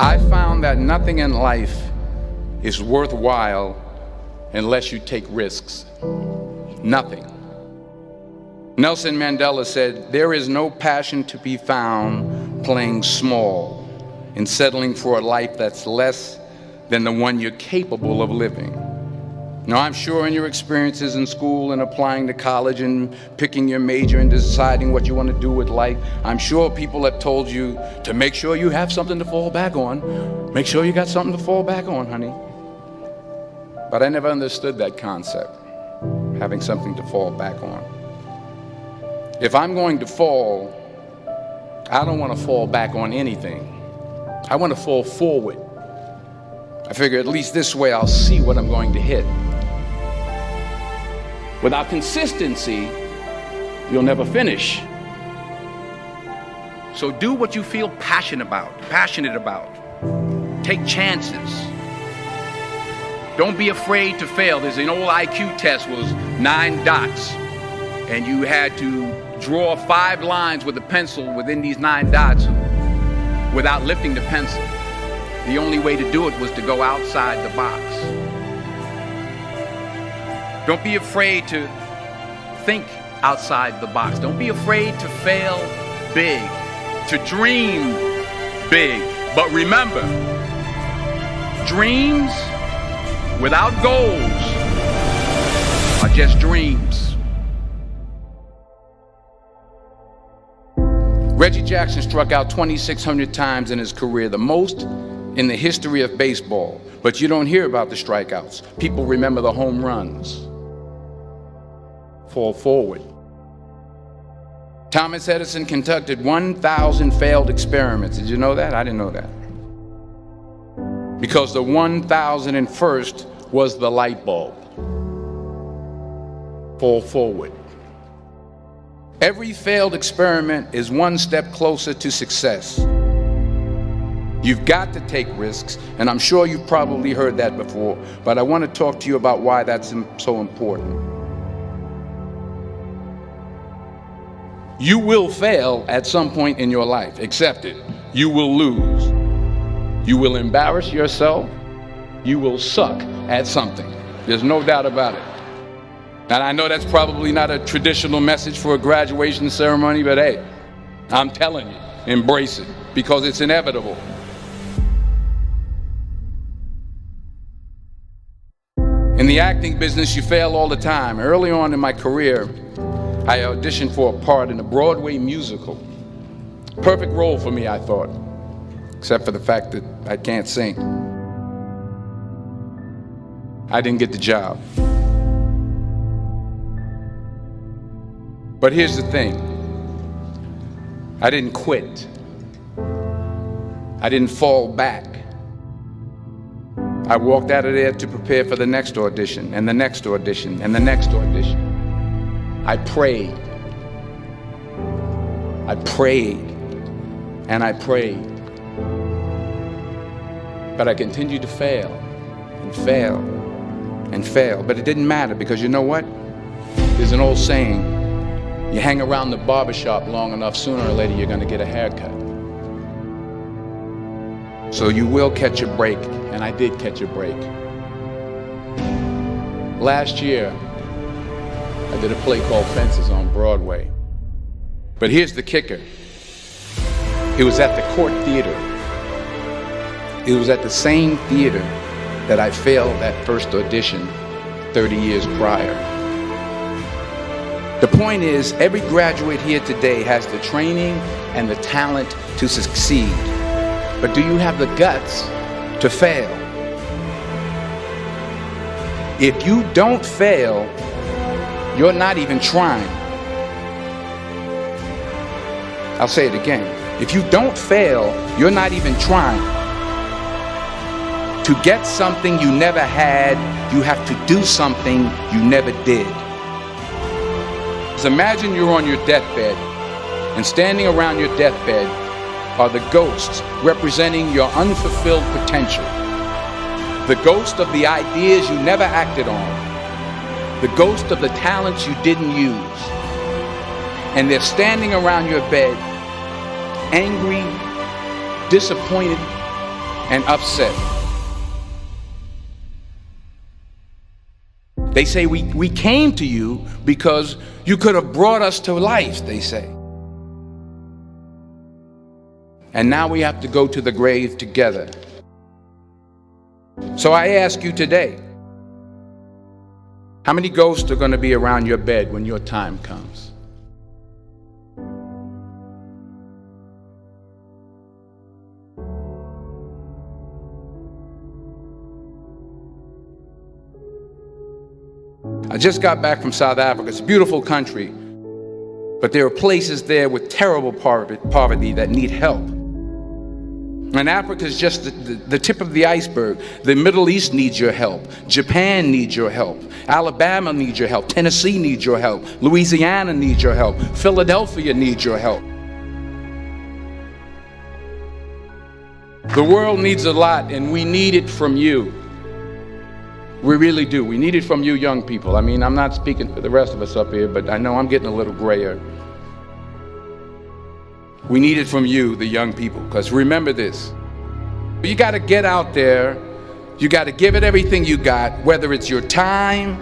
I found that nothing in life is worthwhile unless you take risks. Nothing. Nelson Mandela said, "There is no passion to be found playing small and settling for a life that's less than the one you're capable of living." Now, I'm sure in your experiences in school and applying to college and picking your major and deciding what you want to do with life, I'm sure people have told you to make sure you have something to fall back on. Make sure you got something to fall back on, honey. But I never understood that concept, having something to fall back on. If I'm going to fall, I don't want to fall back on anything. I want to fall forward. I figure at least this way I'll see what I'm going to hit. Without consistency, you'll never finish. So do what you feel passionate about. Take chances. Don't be afraid to fail. There's an old IQ test, was 9 dots, and you had to draw 5 lines with a pencil within these 9 dots without lifting the pencil. The only way to do it was to go outside the box. Don't be afraid to think outside the box. Don't be afraid to fail big, to dream big. But remember, dreams without goals are just dreams. Reggie Jackson struck out 2,600 times in his career, the most in the history of baseball. But you don't hear about the strikeouts. People remember the home runs. Fall forward. Thomas Edison conducted 1,000 failed experiments. Did you know that? I didn't know that. Because the 1,001st was the light bulb. Fall forward. Every failed experiment is one step closer to success. You've got to take risks, and I'm sure you've probably heard that before, but I want to talk to you about why that's so important. You will fail at some point in your life. Accept it. You will lose. You will embarrass yourself. You will suck at something. There's no doubt about it. And I know that's probably not a traditional message for a graduation ceremony, but hey, I'm telling you, embrace it, because it's inevitable. In the acting business, you fail all the time. Early on in my career, I auditioned for a part in a Broadway musical. Perfect role for me, I thought, except for the fact that I can't sing. I didn't get the job. But here's the thing. I didn't quit. I didn't fall back. I walked out of there to prepare for the next audition, and the next audition, and the next audition. I prayed. I prayed. And I prayed. But I continued to fail, and fail, and fail. But it didn't matter, because you know what? There's an old saying, you hang around the barbershop long enough, sooner or later you're going to get a haircut. So you will catch a break, and I did catch a break. Last year, I did a play called Fences on Broadway. But here's the kicker. It was at the Court Theater. It was at the same theater that I failed that first audition 30 years prior. The point is, every graduate here today has the training and the talent to succeed. But do you have the guts to fail? If you don't fail, you're not even trying. I'll say it again. If you don't fail, you're not even trying. To get something you never had, you have to do something you never did. So imagine you're on your deathbed, and standing around your deathbed are the ghosts representing your unfulfilled potential. The ghost of the ideas you never acted on. The ghost of the talents you didn't use. And they're standing around your bed, angry, disappointed, and upset. They say we came to you because you could have brought us to life, they say. And now we have to go to the grave together. So I ask you today, how many ghosts are going to be around your bed when your time comes? I just got back from South Africa. It's a beautiful country, but there are places there with terrible poverty that need help. And Africa is just the tip of the iceberg. The Middle East needs your help. Japan needs your help. Alabama needs your help. Tennessee needs your help. Louisiana needs your help. Philadelphia needs your help. The world needs a lot, and we need it from you. We really do. We need it from you young people. I mean, I'm not speaking for the rest of us up here, but I know I'm getting a little grayer. We need it from you, the young people, because remember this. You got to get out there. You got to give it everything you got, whether it's your time,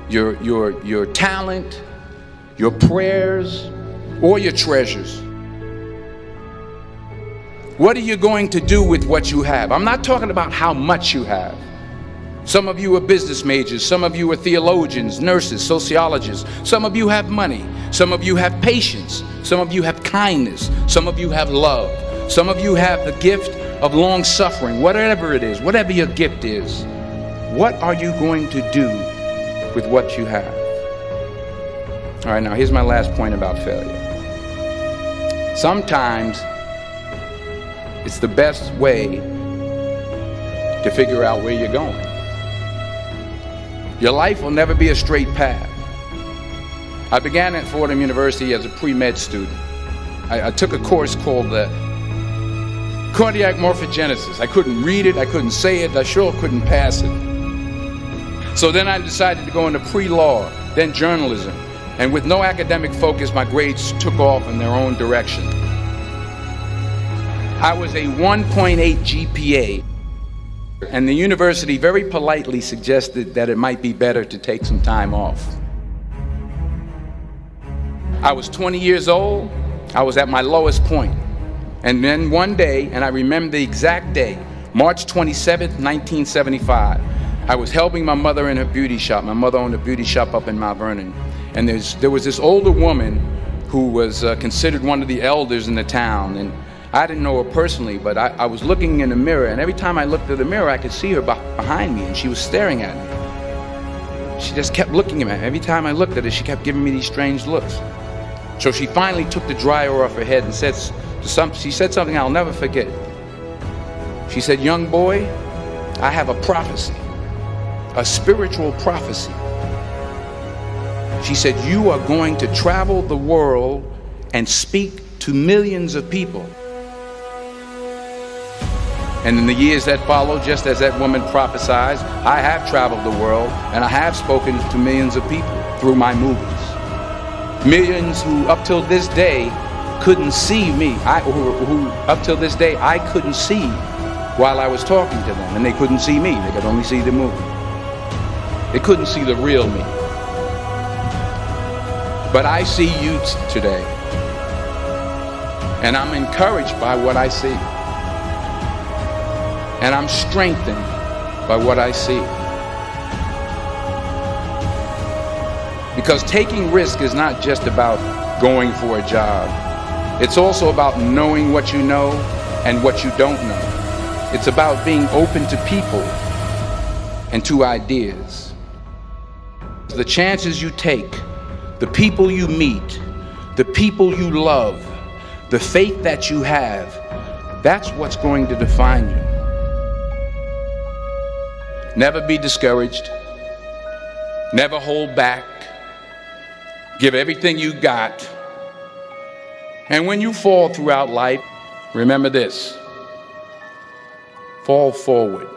your talent, your prayers, or your treasures. What are you going to do with what you have? I'm not talking about how much you have. Some of you are business majors, some of you are theologians, nurses, sociologists. Some of you have money, some of you have patience, some of you have kindness, some of you have love, some of you have the gift of long suffering. Whatever it is, whatever your gift is, what are you going to do with what you have? All right, now here's my last point about failure. Sometimes it's the best way to figure out where you're going. Your life will never be a straight path. I began at Fordham University as a pre-med student. I took a course called cardiac morphogenesis. I couldn't read it, I couldn't say it, I sure couldn't pass it. So then I decided to go into pre-law, then journalism. And with no academic focus, my grades took off in their own direction. I was a 1.8 GPA. And the university very politely suggested that it might be better to take some time off. I was 20 years old. I was at my lowest point. And then one day, and I remember the exact day, March 27th, 1975, I was helping my mother in her beauty shop. My mother owned a beauty shop up in Mount Vernon. And there was this older woman who was considered one of the elders in the town. And I didn't know her personally, but I was looking in the mirror, and every time I looked at the mirror, I could see her behind me, and she was staring at me. She just kept looking at me. Every time I looked at her, she kept giving me these strange looks. So she finally took the dryer off her head and she said something I'll never forget. She said, "Young boy, I have a prophecy, a spiritual prophecy." She said, "You are going to travel the world and speak to millions of people." And in the years that followed, just as that woman prophesied, I have traveled the world and I have spoken to millions of people through my movies. Millions who up till this day couldn't see me, who up till this day I couldn't see while I was talking to them, and they couldn't see me, they could only see the movie. They couldn't see the real me. But I see you today, and I'm encouraged by what I see. And I'm strengthened by what I see. Because taking risk is not just about going for a job. It's also about knowing what you know and what you don't know. It's about being open to people and to ideas. The chances you take, the people you meet, the people you love, the faith that you have, that's what's going to define you. Never be discouraged. Never hold back. Give everything you got. And when you fall throughout life, remember this: fall forward.